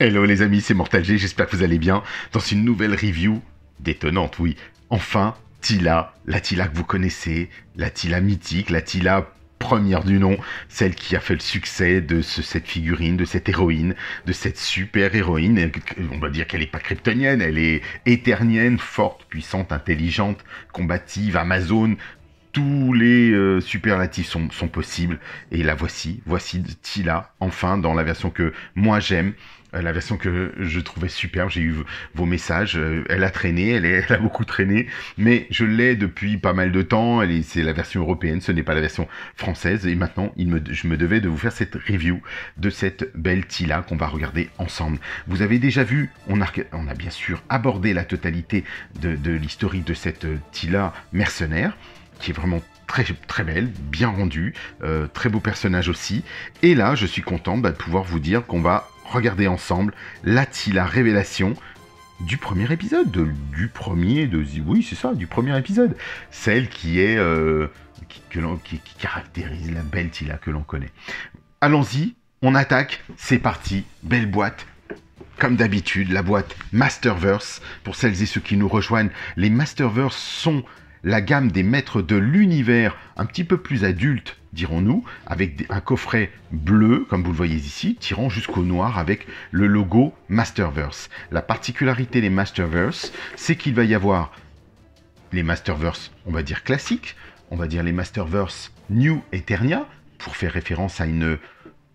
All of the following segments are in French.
Hello les amis, c'est Mortal G, j'espère que vous allez bien. Dans une nouvelle review, détonnante oui, enfin, Teela, la Teela que vous connaissez, la Teela mythique, la Teela première du nom, celle qui a fait le succès de cette figurine, de cette héroïne, de cette super héroïne. On va dire qu'elle n'est pas kryptonienne, elle est éternienne, forte, puissante, intelligente, combative, amazone. Tous les superlatifs sont possibles. Et la voici Teela, enfin, dans la version que moi j'aime. La version que je trouvais superbe, j'ai eu vos messages, elle a traîné, elle a beaucoup traîné, mais je l'ai depuis pas mal de temps, c'est la version européenne, ce n'est pas la version française, et maintenant je me devais de vous faire cette review de cette belle Teela qu'on va regarder ensemble. Vous avez déjà vu, on a bien sûr abordé la totalité de l'historique de cette Teela mercenaire, qui est vraiment très, très belle, bien rendue, très beau personnage aussi, et là je suis content de pouvoir vous dire qu'on va regarder ensemble la Teela révélation du premier épisode, du premier épisode, celle qui est qui caractérise la belle Teela que l'on connaît. Allons-y, on attaque, c'est parti, belle boîte. Comme d'habitude, la boîte Masterverse. Pour celles et ceux qui nous rejoignent, les Masterverse sont la gamme des maîtres de l'univers, un petit peu plus adulte, dirons-nous, avec un coffret bleu, comme vous le voyez ici, tirant jusqu'au noir avec le logo Masterverse. La particularité des Masterverse, c'est qu'il va y avoir les Masterverse, on va dire classiques, on va dire les Masterverse New Eternia, pour faire référence à une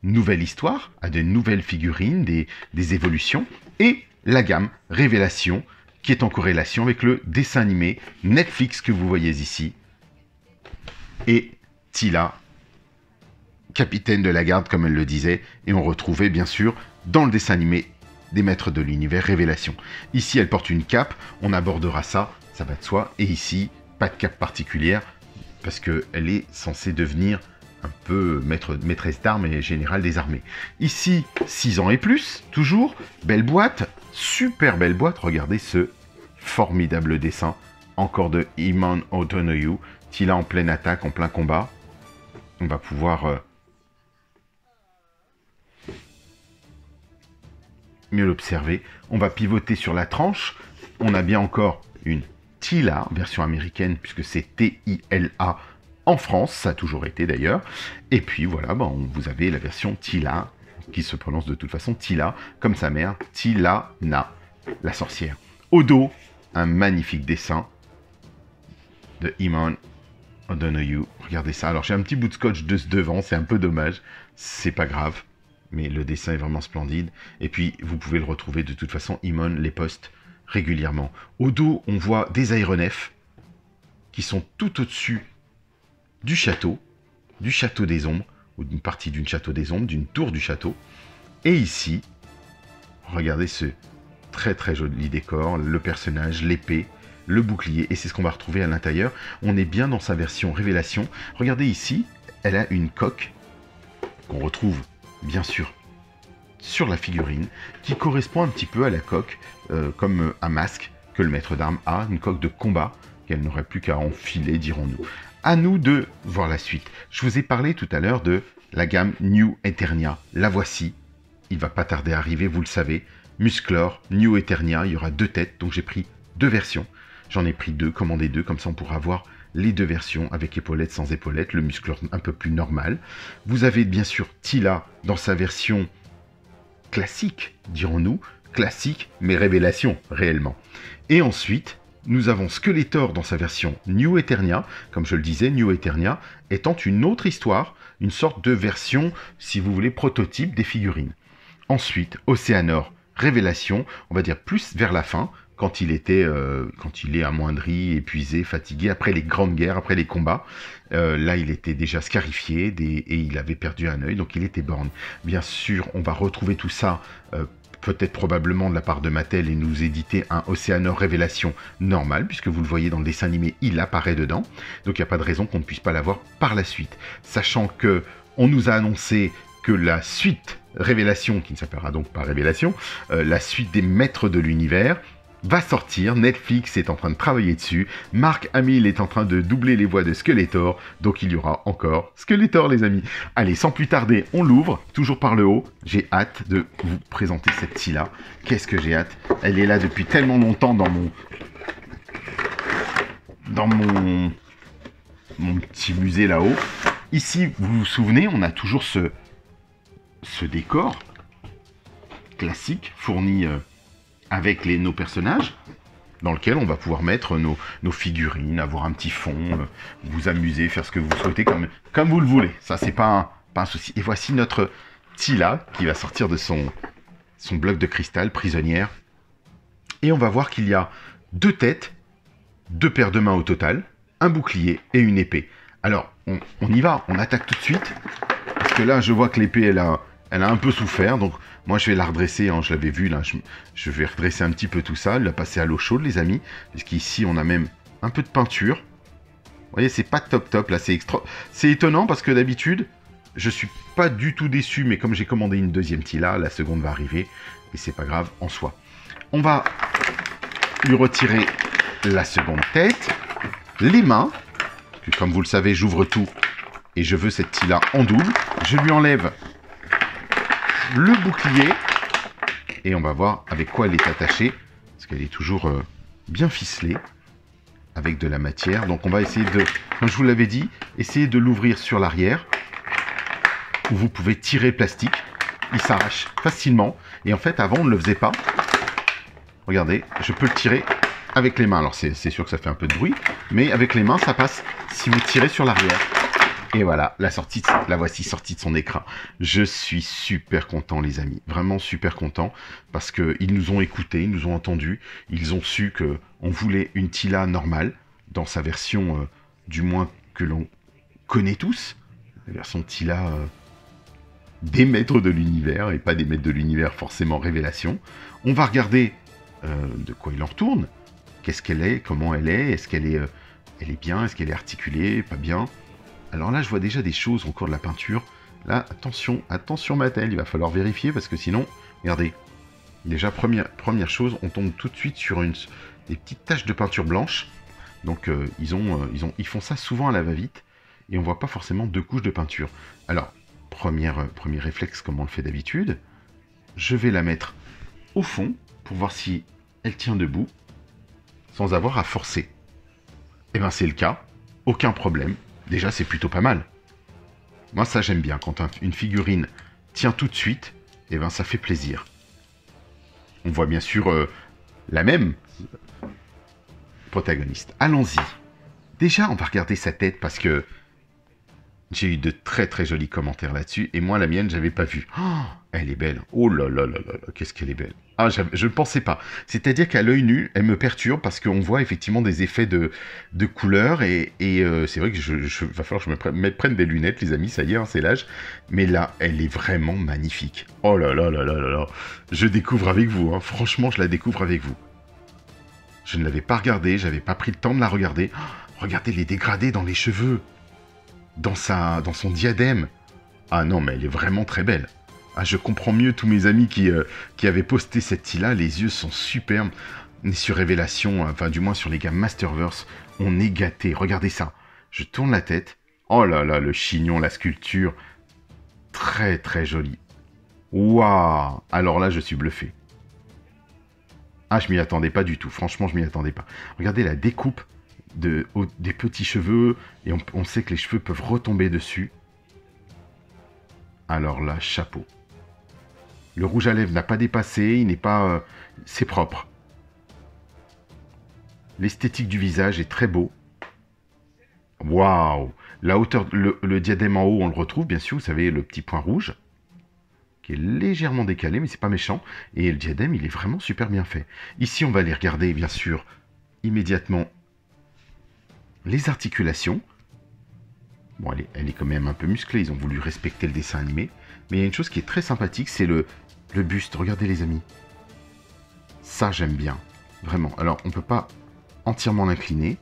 nouvelle histoire, à de nouvelles figurines, des évolutions, et la gamme Révélation, qui est en corrélation avec le dessin animé Netflix que vous voyez ici. Et Teela, capitaine de la garde, comme elle le disait, et on retrouvait bien sûr dans le dessin animé des maîtres de l'univers Révélation. Ici, elle porte une cape, on abordera ça, ça va de soi, et ici, pas de cape particulière, parce qu'elle est censée devenir un peu maîtresse d'armes et générale des armées. Ici, 6 ans et plus, toujours, belle boîte, super belle boîte, regardez ce formidable dessin, encore de Iman O'Donoghue, Teela en pleine attaque, en plein combat. On va pouvoir mieux l'observer. On va pivoter sur la tranche, on a bien encore une Teela, version américaine, puisque c'est T-I-L-A, en France, ça a toujours été d'ailleurs. Et puis voilà, vous avez la version Teela, qui se prononce de toute façon Teela, comme sa mère, Teela-na, la sorcière. Au dos, un magnifique dessin de Iman O'Donoghue. Regardez ça. Alors j'ai un petit bout de scotch de devant, c'est un peu dommage, c'est pas grave, mais le dessin est vraiment splendide. Et puis vous pouvez le retrouver de toute façon, Iman les poste régulièrement. Au dos, on voit des aéronefs qui sont tout au-dessus du château des ombres, ou d'une partie d'une château des ombres, d'une tour du château. Et ici, regardez ce très très joli décor, le personnage, l'épée, le bouclier, et c'est ce qu'on va retrouver à l'intérieur. On est bien dans sa version révélation. Regardez ici, elle a une coque qu'on retrouve bien sûr sur la figurine, qui correspond un petit peu à la coque, comme un masque que le maître d'armes a, une coque de combat qu'elle n'aurait plus qu'à enfiler, dirons-nous. À nous de voir la suite. Je vous ai parlé tout à l'heure de la gamme New Eternia. La voici. Il va pas tarder à arriver, vous le savez. Musclor, New Eternia, il y aura 2 têtes, donc j'ai pris 2 versions. J'en ai pris 2, commandé 2, comme ça on pourra avoir les 2 versions avec épaulettes, sans épaulettes, le Musclor un peu plus normal. Vous avez bien sûr Teela dans sa version classique, dirons-nous, classique, mais révélation, réellement. Et ensuite, nous avons Skeletor dans sa version New Eternia, comme je le disais, New Eternia étant une autre histoire, une sorte de version, si vous voulez, prototype des figurines. Ensuite, Océanor, Révélation, on va dire plus vers la fin, quand il est amoindri, épuisé, fatigué, après les grandes guerres, après les combats. Là, il était déjà scarifié et il avait perdu un œil, donc il était borgne. Bien sûr, on va retrouver tout ça peut-être probablement de la part de Mattel et nous éditer un Océanor Révélation normal, puisque vous le voyez dans le dessin animé, il apparaît dedans. Donc il n'y a pas de raison qu'on ne puisse pas l'avoir par la suite. Sachant que on nous a annoncé que la suite Révélation, qui ne s'appellera donc pas Révélation, la suite des Maîtres de l'Univers, va sortir. Netflix est en train de travailler dessus. Mark Hamill est en train de doubler les voix de Skeletor. Donc il y aura encore Skeletor, les amis. Allez, sans plus tarder, on l'ouvre. Toujours par le haut. J'ai hâte de vous présenter cette scie-là. Qu'est-ce que j'ai hâte. Elle est là depuis tellement longtemps dans mon petit musée là-haut. Ici, vous vous souvenez, on a toujours ce décor classique fourni avec nos personnages, dans lequel on va pouvoir mettre nos figurines, avoir un petit fond, vous amuser, faire ce que vous souhaitez comme vous le voulez. Ça, c'est pas un souci. Et voici notre Teela qui va sortir de son bloc de cristal prisonnière. Et on va voir qu'il y a 2 têtes, 2 paires de mains au total, un bouclier et une épée. Alors, on y va, on attaque tout de suite. Parce que là, je vois que l'épée, elle a un peu souffert. Donc, moi, je vais la redresser. Hein, je l'avais vu, là. Je vais redresser un petit peu tout ça. La passer à l'eau chaude, les amis. Parce qu'ici, on a même un peu de peinture. Vous voyez, c'est pas top, là. C'est étonnant parce que d'habitude, je suis pas du tout déçu. Mais comme j'ai commandé une deuxième Teela, la seconde va arriver. Et c'est pas grave en soi. On va lui retirer la seconde tête. Les mains. Parce que comme vous le savez, j'ouvre tout. Et je veux cette Teela en double. Je lui enlève le bouclier. Et on va voir avec quoi elle est attachée. Parce qu'elle est toujours bien ficelée. Avec de la matière. Donc on va essayer de, comme je vous l'avais dit, essayer de l'ouvrir sur l'arrière. Où vous pouvez tirer le plastique. Il s'arrache facilement. Et en fait, avant, on ne le faisait pas. Regardez, je peux le tirer avec les mains. Alors c'est sûr que ça fait un peu de bruit. Mais avec les mains, ça passe si vous tirez sur l'arrière. Et voilà, la voici sortie de son écran. Je suis super content, les amis. Vraiment super content. Parce qu'ils nous ont écoutés, ils nous ont entendus. Ils ont su qu'on voulait une Teela normale. Dans sa version, du moins, que l'on connaît tous. La version Teela des maîtres de l'univers. Et pas des maîtres de l'univers forcément révélation. On va regarder de quoi il en retourne. Qu'est-ce qu'elle est, comment elle est. Est-ce qu'elle est bien, est-ce qu'elle est articulée, pas bien. Alors là, je vois déjà des choses au cours de la peinture. Là, attention Mattel, il va falloir vérifier parce que sinon, regardez. Déjà, première chose, on tombe tout de suite sur des petites taches de peinture blanche. Donc, ils font ça souvent à la va-vite et on voit pas forcément 2 couches de peinture. Alors, premier réflexe comme on le fait d'habitude, je vais la mettre au fond pour voir si elle tient debout sans avoir à forcer. Et bien, c'est le cas, aucun problème. Déjà, c'est plutôt pas mal. Moi, ça, j'aime bien. Quand une figurine tient tout de suite, eh ben, ça fait plaisir. On voit bien sûr la même protagoniste. Allons-y. Déjà, on va regarder sa tête parce que j'ai eu de très très jolis commentaires là-dessus. Et moi, la mienne, j'avais pas vu. Oh, elle est belle. Oh là là là là là, qu'est-ce qu'elle est belle. Ah, je ne pensais pas. C'est-à-dire qu'à l'œil nu, elle me perturbe parce qu'on voit effectivement des effets de couleurs. Et c'est vrai que va falloir que je prenne des lunettes, les amis. Ça y est, hein, c'est l'âge. Mais là, elle est vraiment magnifique. Oh là là là là là là. Je découvre avec vous. Hein. Franchement, je la découvre avec vous. Je ne l'avais pas regardée. J'avais pas pris le temps de la regarder. Oh, regardez les dégradés dans les cheveux. Dans son diadème. Ah non, mais elle est vraiment très belle. Ah, je comprends mieux tous mes amis qui avaient posté cette Teela. Les yeux sont superbes. On est sur Révélation, enfin du moins sur les gammes Masterverse. On est gâtés. Regardez ça. Je tourne la tête. Oh là là, le chignon, la sculpture. Très très joli. Waouh! Alors là, je suis bluffé. Ah, je m'y attendais pas du tout. Franchement, je m'y attendais pas. Regardez la découpe des petits cheveux. Et on sait que les cheveux peuvent retomber dessus. Alors là, chapeau. Le rouge à lèvres n'a pas dépassé, il n'est pas... c'est propre. L'esthétique du visage est très beau. Waouh! La hauteur, le diadème en haut, on le retrouve, bien sûr, vous savez, le petit point rouge, qui est légèrement décalé, mais c'est pas méchant. Et le diadème, il est vraiment super bien fait. Ici, on va aller regarder, bien sûr, immédiatement, les articulations. Bon, elle est quand même un peu musclée, ils ont voulu respecter le dessin animé. Mais il y a une chose qui est très sympathique, c'est le buste. Regardez les amis. Ça, j'aime bien. Vraiment. Alors, on ne peut pas entièrement l'incliner.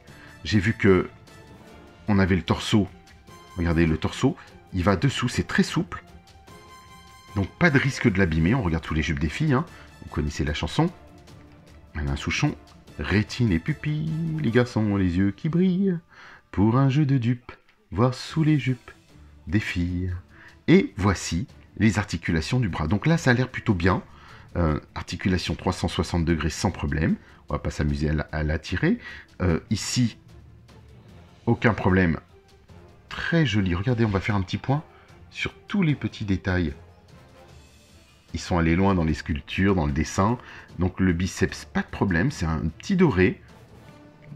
J'ai vu que on avait le torseau. Regardez, le torseau, il va dessous. C'est très souple. Donc, pas de risque de l'abîmer. On regarde tous les jupes des filles. Hein. Vous connaissez la chanson. Alain Souchon, rétine et pupille, les garçons ont les yeux qui brillent, pour un jeu de dupes, voir sous les jupes des filles. Et voici les articulations du bras. Donc là, ça a l'air plutôt bien. Articulation 360 degrés sans problème. On va pas s'amuser à la tirer. Ici, aucun problème. Très joli. Regardez, on va faire un petit point sur tous les petits détails. Ils sont allés loin dans les sculptures, dans le dessin. Donc le biceps, pas de problème. C'est un petit doré.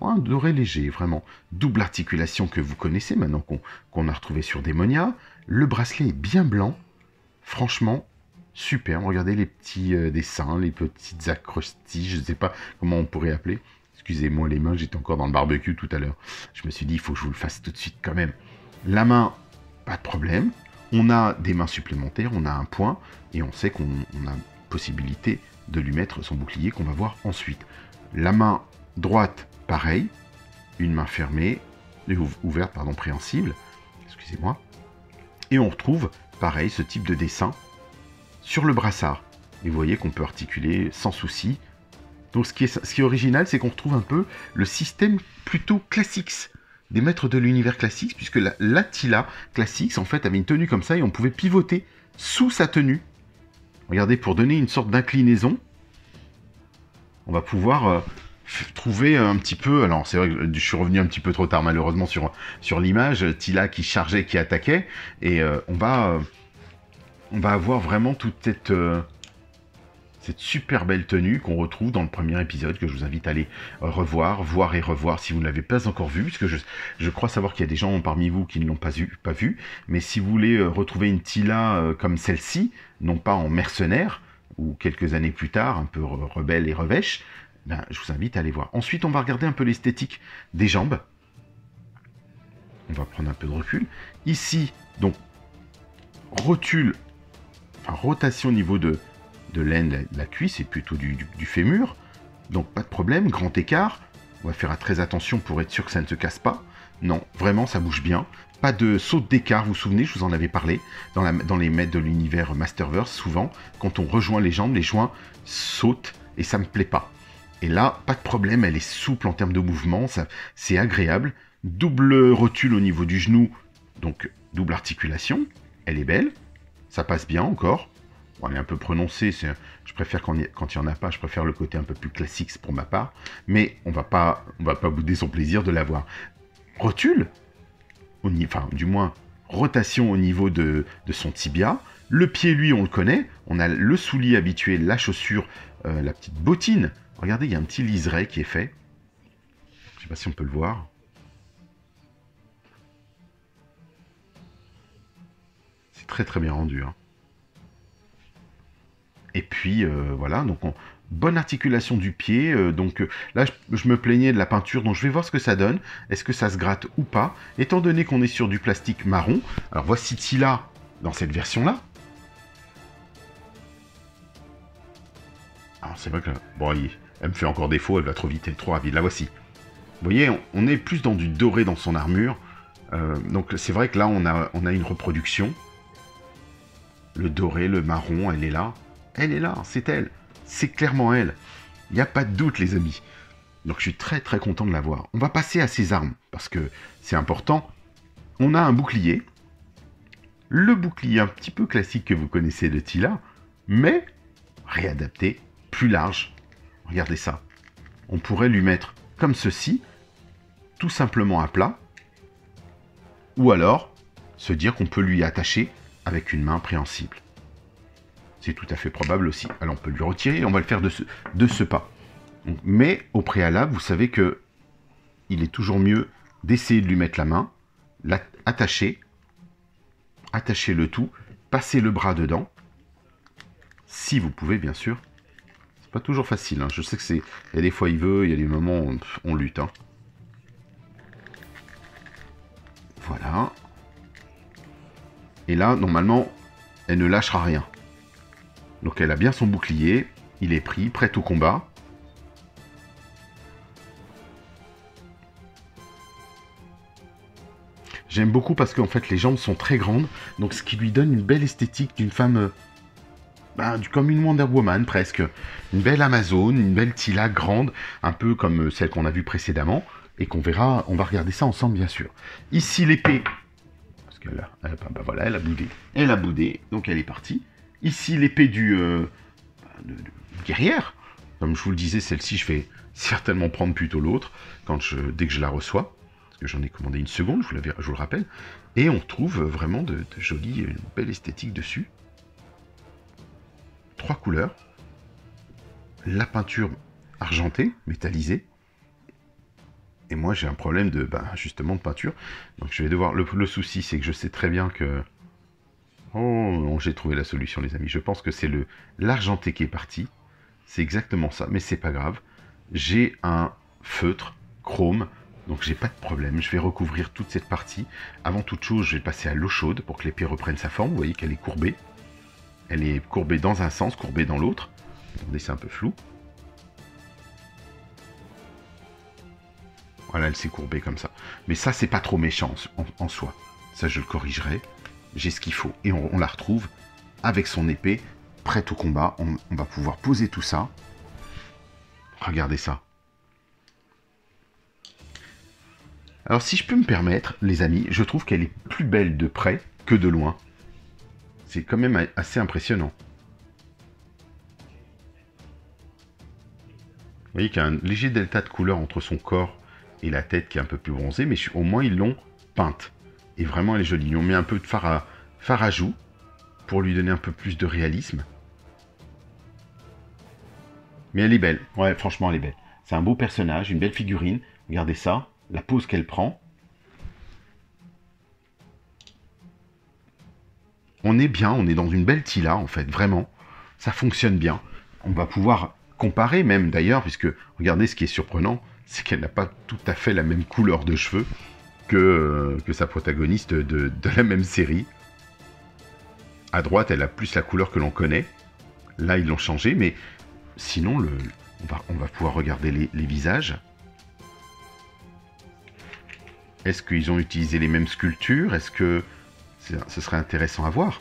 Un doré léger, vraiment. Double articulation que vous connaissez maintenant qu'on a retrouvé sur Démonia. Le bracelet est bien blanc. Franchement, super. Regardez les petits dessins, les petites acrostiches. Je ne sais pas comment on pourrait appeler. Excusez-moi les mains, j'étais encore dans le barbecue tout à l'heure. Je me suis dit, il faut que je vous le fasse tout de suite quand même. La main, pas de problème. On a des mains supplémentaires, on a un point. Et on sait qu'on a possibilité de lui mettre son bouclier qu'on va voir ensuite. La main droite, pareil, une main fermée, ouverte, pardon, préhensible, excusez-moi, et on retrouve, pareil, ce type de dessin sur le brassard. Et vous voyez qu'on peut articuler sans souci. Donc ce qui est original, c'est qu'on retrouve un peu le système plutôt classique, des maîtres de l'univers classique, puisque l'Attila classique, en fait, avait une tenue comme ça, et on pouvait pivoter sous sa tenue. Regardez, pour donner une sorte d'inclinaison, on va pouvoir... trouver un petit peu, alors c'est vrai que je suis revenu un petit peu trop tard malheureusement sur l'image, Tila qui chargeait, qui attaquait, et on va avoir vraiment toute cette super belle tenue qu'on retrouve dans le premier épisode, que je vous invite à aller voir et revoir si vous ne l'avez pas encore vu, puisque je crois savoir qu'il y a des gens parmi vous qui ne l'ont pas vu, mais si vous voulez retrouver une Tila comme celle-ci, non pas en mercenaire, ou quelques années plus tard, un peu rebelle et revêche, ben, je vous invite à aller voir. Ensuite, on va regarder un peu l'esthétique des jambes. On va prendre un peu de recul. Ici, donc, rotation au niveau de l'aine, la cuisse, et plutôt du fémur. Donc, pas de problème, grand écart. On va faire très attention pour être sûr que ça ne se casse pas. Non, vraiment, ça bouge bien. Pas de saute d'écart, vous vous souvenez, je vous en avais parlé, dans les maîtres de l'univers Masterverse, souvent, quand on rejoint les jambes, les joints sautent, et ça me plaît pas. Et là, pas de problème, elle est souple en termes de mouvement, c'est agréable. Double rotule au niveau du genou, donc double articulation, elle est belle, ça passe bien encore. Bon, elle est un peu prononcée, je préfère quand il n'y en a pas, je préfère le côté un peu plus classique pour ma part, mais on va pas bouder son plaisir de l'avoir. Rotule, enfin du moins rotation au niveau de son tibia. Le pied, lui, on le connaît, on a le soulier habitué, la chaussure, la petite bottine. Regardez, il y a un petit liseré qui est fait. Je ne sais pas si on peut le voir. C'est très très bien rendu. Hein. Et puis, voilà, donc bonne articulation du pied. Là, je me plaignais de la peinture, donc je vais voir ce que ça donne. Est-ce que ça se gratte ou pas? Étant donné qu'on est sur du plastique marron, alors voici Tila dans cette version-là. Alors c'est vrai que... Bon, elle me fait encore défaut, elle va trop vite, elle est trop rapide. La voici. Vous voyez, on est plus dans du doré dans son armure. Donc c'est vrai que là, on a une reproduction. Le doré, le marron, elle est là. Elle est là, c'est elle. C'est clairement elle. Il n'y a pas de doute, les amis. Donc je suis très très content de la voir. On va passer à ses armes, parce que c'est important. On a un bouclier. Le bouclier un petit peu classique que vous connaissez de Tila, mais réadapté, plus large. Regardez ça. On pourrait lui mettre comme ceci, tout simplement à plat, ou alors se dire qu'on peut lui attacher avec une main préhensible. C'est tout à fait probable aussi. Alors on peut lui retirer, on va le faire de ce pas. Donc, mais au préalable, vous savez que il est toujours mieux d'essayer de lui mettre la main, attacher le tout, passer le bras dedans, si vous pouvez bien sûr. C'est pas toujours facile, hein. Je sais que il y a des fois il veut, il y a des moments où on lutte. Hein. Voilà. Et là, normalement, elle ne lâchera rien. Donc elle a bien son bouclier, il est pris, prêt au combat. J'aime beaucoup parce qu'en fait les jambes sont très grandes, donc ce qui lui donne une belle esthétique d'une femme comme une Wonder Woman presque. Une belle Amazone, une belle Tila grande, un peu comme celle qu'on a vue précédemment, et qu'on verra, on va regarder ça ensemble bien sûr. Ici l'épée, parce que là, voilà, elle a boudé. Elle a boudé, donc elle est partie. Ici l'épée de guerrière. Comme je vous le disais, celle-ci, je vais certainement prendre plutôt l'autre, dès que je la reçois, parce que j'en ai commandé une seconde, je vous le rappelle. Et on trouve vraiment de jolies, une belle esthétique dessus. 3 couleurs. La peinture argentée, métallisée. Et moi, j'ai un problème justement de peinture. Donc, je vais devoir... Le souci, c'est que je sais très bien que... Oh, j'ai trouvé la solution, les amis. Je pense que c'est l'argenté qui est parti. C'est exactement ça, mais c'est pas grave. J'ai un feutre chrome, donc j'ai pas de problème. Je vais recouvrir toute cette partie. Avant toute chose, je vais passer à l'eau chaude pour que l'épée reprenne sa forme. Vous voyez qu'elle est courbée. Elle est courbée dans un sens, courbée dans l'autre. Attendez, c'est un peu flou. Voilà, elle s'est courbée comme ça. Mais ça, c'est pas trop méchant en soi. Ça, je le corrigerai. J'ai ce qu'il faut. Et on la retrouve avec son épée, prête au combat. On va pouvoir poser tout ça. Regardez ça. Alors, si je peux me permettre, les amis, je trouve qu'elle est plus belle de près que de loin. C'est quand même assez impressionnant. Vous voyez qu'il y a un léger delta de couleur entre son corps et la tête qui est un peu plus bronzée, mais au moins ils l'ont peinte. Et vraiment elle est jolie. Ils ont mis un peu de fard à joues pour lui donner un peu plus de réalisme. Mais elle est belle. Ouais, franchement elle est belle. C'est un beau personnage, une belle figurine. Regardez ça, la pose qu'elle prend. On est bien, on est dans une belle Tila en fait, vraiment. Ça fonctionne bien. On va pouvoir comparer même d'ailleurs, puisque regardez ce qui est surprenant, c'est qu'elle n'a pas tout à fait la même couleur de cheveux que sa protagoniste de la même série. À droite, elle a plus la couleur que l'on connaît. Là, ils l'ont changé, mais sinon, on va pouvoir regarder les visages. Est-ce qu'ils ont utilisé les mêmes sculptures? Est-ce que ce serait intéressant à voir?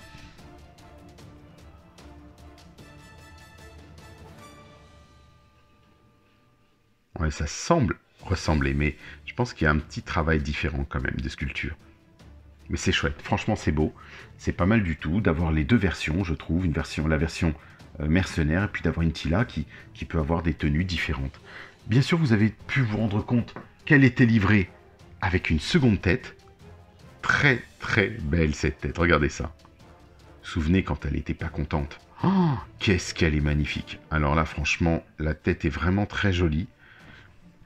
Ouais, ça semble ressembler, mais je pense qu'il y a un petit travail différent quand même de sculpture. Mais c'est chouette, franchement c'est beau. C'est pas mal du tout d'avoir les deux versions, je trouve. La version mercenaire, et puis d'avoir une Tila qui peut avoir des tenues différentes. Bien sûr, vous avez pu vous rendre compte qu'elle était livrée avec une seconde tête. Très très belle cette tête, regardez ça. Souvenez quand elle n'était pas contente. Oh, qu'est-ce qu'elle est magnifique. Alors là, franchement, la tête est vraiment très jolie.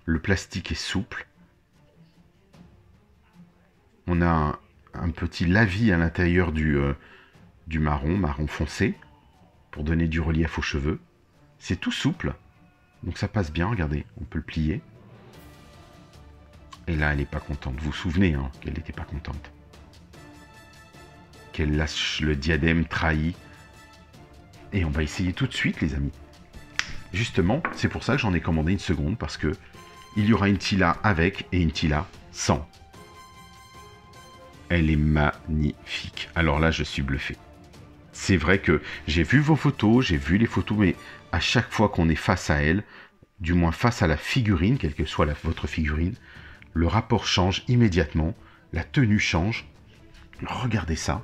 Le plastique est souple. On a un petit lavis à l'intérieur du marron foncé, pour donner du relief aux cheveux. C'est tout souple, donc ça passe bien, regardez, on peut le plier. Et là, elle n'est pas contente. Vous vous souvenez hein, qu'elle n'était pas contente. Qu'elle lâche le diadème trahi. Et on va essayer tout de suite, les amis. Justement, c'est pour ça que j'en ai commandé une seconde, parce que il y aura une Tila avec et une Tila sans. Elle est magnifique. Alors là, je suis bluffé. C'est vrai que j'ai vu vos photos, j'ai vu les photos, mais à chaque fois qu'on est face à elle, du moins face à la figurine, quelle que soit votre figurine, le rapport change immédiatement, la tenue change. Regardez ça.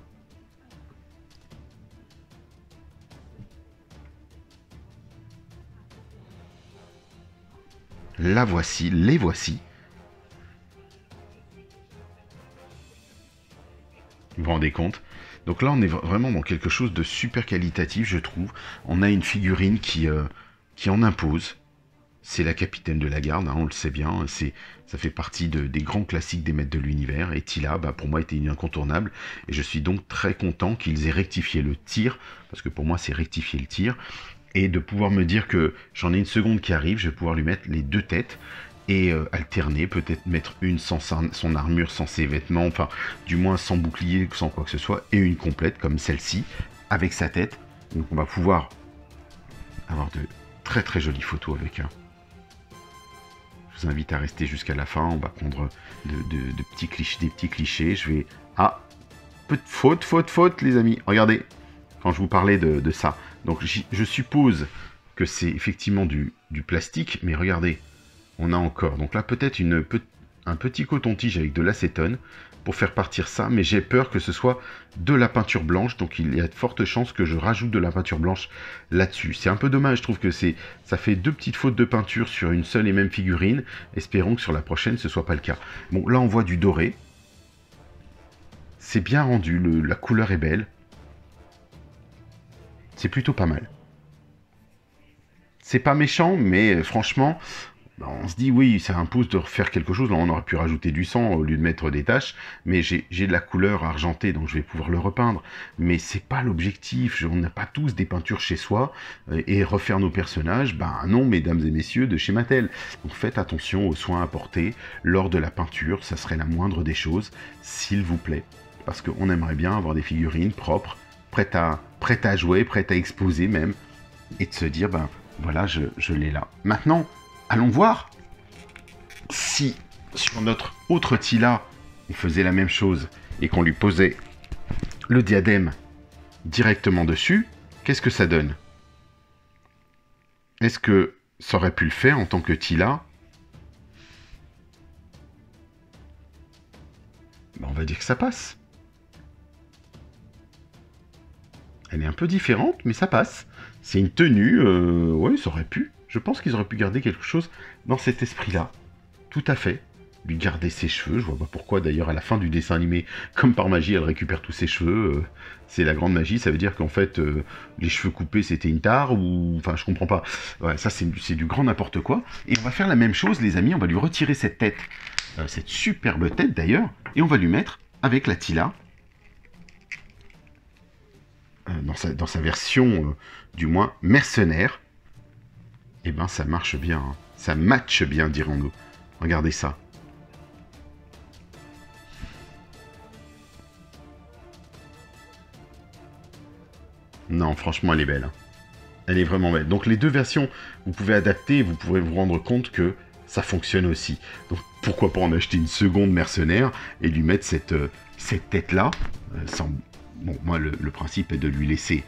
La voici, les voici. Vous vous rendez compte? Donc là, on est vraiment dans quelque chose de super qualitatif, je trouve. On a une figurine qui en impose. C'est la capitaine de la garde, hein, on le sait bien. Ça fait partie des grands classiques des maîtres de l'univers. Et Tila, pour moi, était une incontournable. Et je suis donc très content qu'ils aient rectifié le tir, parce que pour moi, c'est rectifier le tir. Et de pouvoir me dire que j'en ai une seconde qui arrive, je vais pouvoir lui mettre les deux têtes. Et alterner, peut-être mettre une sans son armure, sans ses vêtements, enfin du moins sans bouclier, sans quoi que ce soit, et une complète comme celle-ci, avec sa tête. Donc on va pouvoir avoir de très très jolies photos avec un. Je vous invite à rester jusqu'à la fin, on va prendre des petits clichés, je vais... Ah, faute les amis, regardez, quand je vous parlais de ça, Donc je suppose que c'est effectivement du plastique, mais regardez, on a encore, donc là peut-être un petit coton-tige avec de l'acétone pour faire partir ça, mais j'ai peur que ce soit de la peinture blanche, donc il y a de fortes chances que je rajoute de la peinture blanche là-dessus. C'est un peu dommage, je trouve que ça fait 2 petites fautes de peinture sur une seule et même figurine. Espérons que sur la prochaine ce soit pas le cas. Bon, là on voit du doré. C'est bien rendu, la couleur est belle. C'est plutôt pas mal. C'est pas méchant, mais franchement, on se dit oui, ça impose de refaire quelque chose. Là, on aurait pu rajouter du sang au lieu de mettre des taches, mais j'ai de la couleur argentée, donc je vais pouvoir le repeindre. Mais c'est pas l'objectif. On n'a pas tous des peintures chez soi et refaire nos personnages. Ben non, mesdames et messieurs de chez Mattel. Donc faites attention aux soins apportés lors de la peinture. Ça serait la moindre des choses, s'il vous plaît, parce qu'on aimerait bien avoir des figurines propres, prêtes à jouer, prêtes à exposer même, et de se dire ben voilà, je l'ai là. Maintenant, allons voir si sur notre autre Tila, on faisait la même chose et qu'on lui posait le diadème directement dessus, qu'est-ce que ça donne? Est-ce que ça aurait pu le faire en tant que Tila? Ben, on va dire que ça passe. Elle est un peu différente, mais ça passe. C'est une tenue, ouais, ça aurait pu. Je pense qu'ils auraient pu garder quelque chose dans cet esprit-là. Tout à fait. Lui garder ses cheveux, je vois pas pourquoi d'ailleurs à la fin du dessin animé, comme par magie, elle récupère tous ses cheveux. C'est la grande magie, ça veut dire qu'en fait, les cheveux coupés c'était une tare, ou... Enfin, je comprends pas. Ouais, ça c'est du grand n'importe quoi. Et on va faire la même chose, les amis, on va lui retirer cette tête, cette superbe tête d'ailleurs, et on va lui mettre avec la Tila, dans sa version, du moins, mercenaire. Et ben ça marche bien, hein. Ça matche bien, dirons-nous. Regardez ça. Non, franchement, elle est belle. Hein. Elle est vraiment belle. Donc les deux versions, vous pouvez adapter, vous pourrez vous rendre compte que ça fonctionne aussi. Donc pourquoi pas en acheter une seconde mercenaire et lui mettre cette tête-là. Bon, moi, le principe est de lui laisser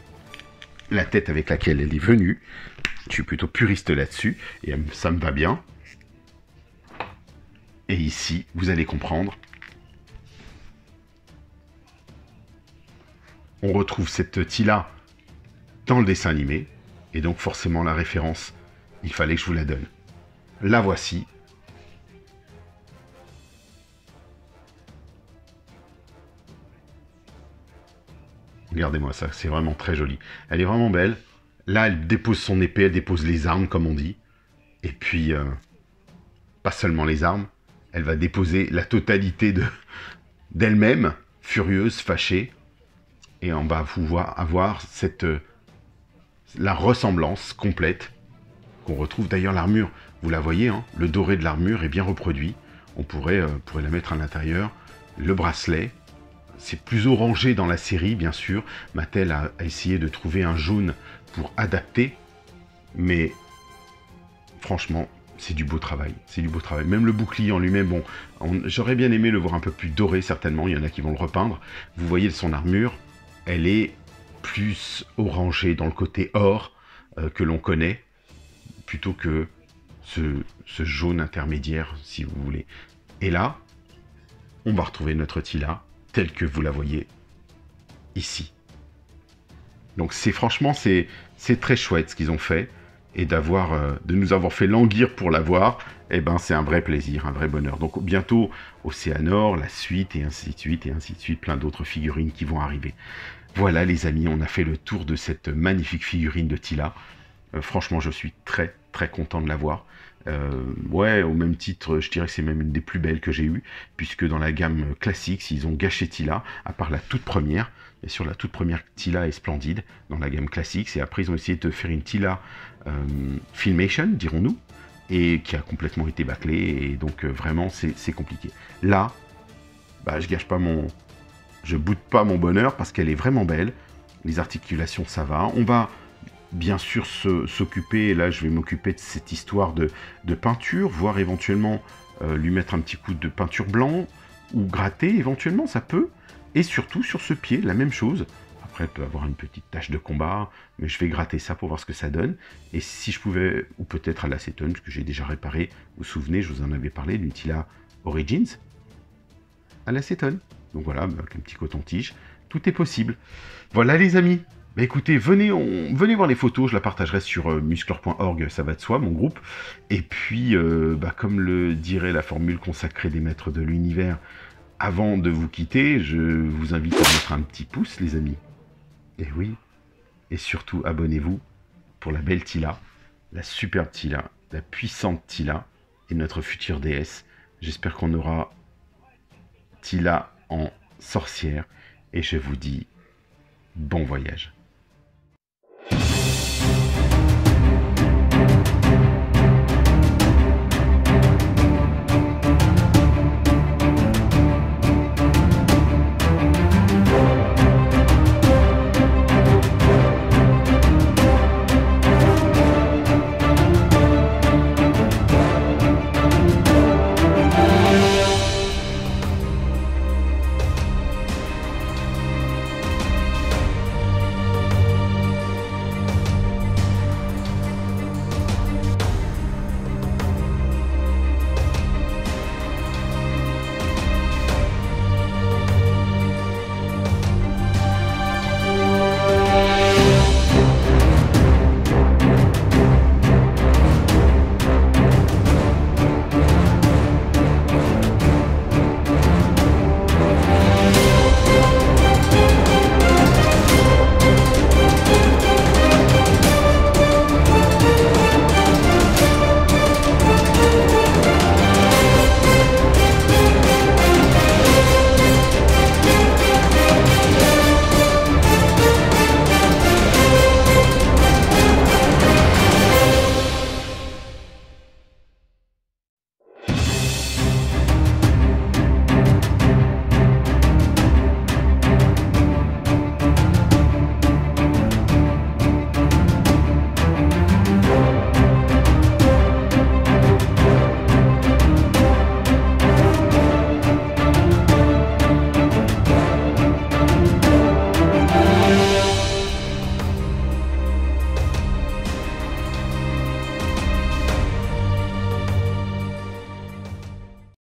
la tête avec laquelle elle est venue. Je suis plutôt puriste là-dessus, et ça me va bien. Et ici, vous allez comprendre. On retrouve cette Tila dans le dessin animé, et donc forcément la référence, il fallait que je vous la donne. La voici. Regardez-moi ça, c'est vraiment très joli. Elle est vraiment belle. Là, elle dépose son épée, elle dépose les armes, comme on dit. Et puis, pas seulement les armes, elle va déposer la totalité d'elle-même, furieuse, fâchée. Et on va pouvoir avoir la ressemblance complète qu'on retrouve. D'ailleurs, l'armure, vous la voyez, hein, le doré de l'armure est bien reproduit. On pourrait la mettre à l'intérieur. Le bracelet, c'est plus orangé dans la série, bien sûr. Mattel a essayé de trouver un jaune pour adapter, mais franchement, c'est du beau travail. C'est du beau travail. Même le bouclier en lui-même, bon, j'aurais bien aimé le voir un peu plus doré, certainement. Il y en a qui vont le repeindre. Vous voyez son armure, elle est plus orangée dans le côté or que l'on connaît, plutôt que ce jaune intermédiaire, si vous voulez. Et là, on va retrouver notre Tila, telle que vous la voyez ici. Donc franchement, c'est très chouette ce qu'ils ont fait. Et de nous avoir fait languir pour l'avoir, eh ben, c'est un vrai plaisir, un vrai bonheur. Donc bientôt, Océanor, la suite, et ainsi de suite, plein d'autres figurines qui vont arriver. Voilà les amis, on a fait le tour de cette magnifique figurine de Tila. Franchement, je suis très très content de l'avoir. Ouais, au même titre, je dirais que c'est même une des plus belles que j'ai eues, puisque dans la gamme classique, ils ont gâché Tila, à part la toute première. Et sur la toute première, Tila est splendide, dans la gamme classique. Et après, ils ont essayé de faire une Tila Filmation, dirons-nous, et qui a complètement été bâclée. Et donc, vraiment, c'est compliqué. Là, bah, je boude pas mon bonheur, parce qu'elle est vraiment belle. Les articulations, ça va. On va bien sûr s'occuper, et là je vais m'occuper de cette histoire de peinture, voire éventuellement lui mettre un petit coup de peinture blanc, ou gratter éventuellement, ça peut. Et surtout sur ce pied, la même chose. après, elle peut avoir une petite tache de combat, mais je vais gratter ça pour voir ce que ça donne. Et si je pouvais, ou peut-être à l'acétone, parce que j'ai déjà réparé, vous vous souvenez, je vous en avais parlé d'une Tila Origins à l'acétone. Donc voilà, avec un petit coton-tige, tout est possible. Voilà les amis. Bah écoutez, venez voir les photos, je la partagerai sur musclor.org, ça va de soi, mon groupe. Et puis, comme le dirait la formule consacrée des maîtres de l'univers, avant de vous quitter, je vous invite à mettre un petit pouce, les amis. Et oui, et surtout, abonnez-vous pour la belle Tila, la superbe Tila, la puissante Tila, et notre future déesse. J'espère qu'on aura Tila en sorcière, et je vous dis bon voyage.